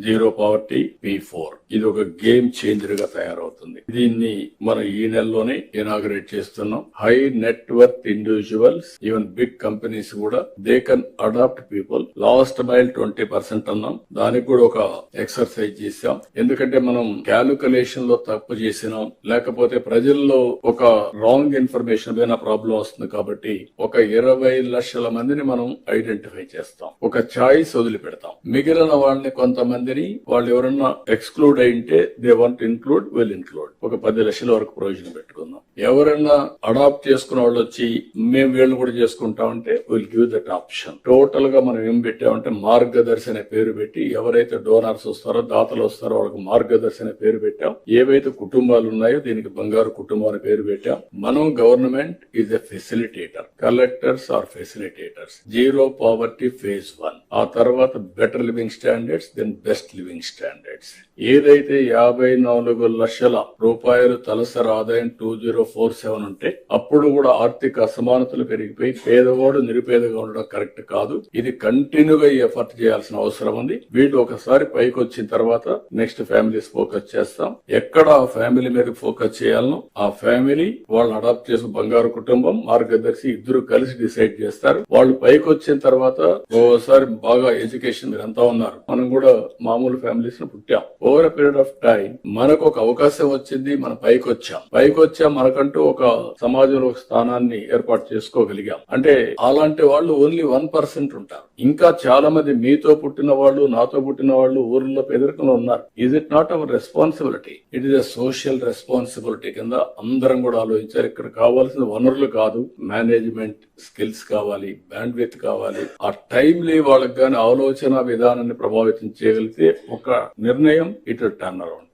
Zero poverty P4 ఇది ఒక game changer గా తయారవుతుంది. దీన్ని మనం ఈ నెలలోనే ఇనాగ్రేట్ చేస్తున్నాం. High network individuals, even big companies కూడా they can adopt people. Last mile 20% అన్నాం. దానికి కూడా ఒక ఎక్సర్సైజ్ చేశాం. ఎందుకంటే మనం క్యాలిక్యులేషన్ లో తప్పు చేసినాం, లేకపోతే ప్రజల్లో ఒక రాంగ్ ఇన్ఫర్మేషన్ పైన ప్రాబ్లం వస్తుంది. కాబట్టి ఒక 20 లక్షల మందిని మనం ఐడెంటిఫై చేస్తాం. ఒక చాయిస్ వదిలిపెడతాం. మిగిలిన వాళ్ళని కొంతమందిని వాళ్ళు ఎవరన్నా ఎక్స్క్లూడ్ అయింటే they want include will include. ఒక 10 లక్షల వరకు ప్రొవిజన్ పెట్టుకుందాం. ఎవరైనా అడాప్ట్ చేసుకున్న వాళ్ళు వచ్చి మేము వీళ్ళు కూడా చేసుకుంటామంటే will give that option. Total గా మనం ఏం పెట్టామంటే మార్గదర్శి అనే పేరు పెట్టి ఎవరైతే డోనర్స్ వస్తారో దాతలు వస్తారో వాళ్ళకి మార్గదర్శి అనే పేరు పెట్టాం. ఏవైతే కుటుంబాలు ఉన్నాయో దీనికి బంగారు కుటుంబం అనే పేరు పెట్టాం. మనం government is a facilitator, collectors are facilitators. Zero poverty phase 1, ఆ తర్వాత better living standards, then best living standards. ఏదైతే 54 లక్షల రూపాయలు తలసరి ఆదాయం 2047 ఉంటే అప్పుడు కూడా ఆర్థిక అసమానతలు పెరిగిపోయి పేదవాడు నిరుపేదగా ఉండడం కరెక్ట్ కాదు. ఇది కంటిన్యూగా ఎఫర్ట్ చేయాల్సిన అవసరం ఉంది. వీళ్ళు ఒకసారి పైకి వచ్చిన తర్వాత నెక్స్ట్ ఫ్యామిలీస్ ఫోకస్ చేస్తాం. ఎక్కడ ఆ ఫ్యామిలీ మీద ఫోకస్ చేయాలనో ఆ ఫ్యామిలీ వాళ్ళు అడాప్ట్ చేసిన బంగారు కుటుంబం మార్గదర్శి ఇద్దరు కలిసి డిసైడ్ చేస్తారు. వాళ్ళు పైకి వచ్చిన తర్వాత ఓసారి బాగా ఎడ్యుకేషన్ మీరంతా ఉన్నారు, మనం కూడా మామూలు ఫ్యామిలీస్ ను పుట్టాం. Over a period of time మనకు ఒక అవకాశం వచ్చింది, మనం పైకి వచ్చాం. మనకంటూ ఒక సమాజంలో ఒక స్థానాన్ని ఏర్పాటు చేసుకోగలిగాం. అంటే అలాంటి వాళ్ళు ఓన్లీ 1% ఉంటారు. ఇంకా చాలా మంది మీతో పుట్టిన వాళ్ళు, నాతో పుట్టిన వాళ్ళు ఊర్లో పేదరికంలో ఉన్నారు. Is it not our responsibility? It is a social responsibility కింద అందరం కూడా ఆలోచించారు. ఇక్కడ కావాల్సిన వనరులు కాదు, మేనేజ్మెంట్ స్కిల్స్ కావాలి, బ్యాండ్ విత్ కావాలి. ఆ టైంలీ వాళ్ళకి గాని ఆలోచన విధానాన్ని ప్రభావితం చేయగలిగితే ఒక నిర్ణయం ఇట్ టర్న్ అరౌండ్.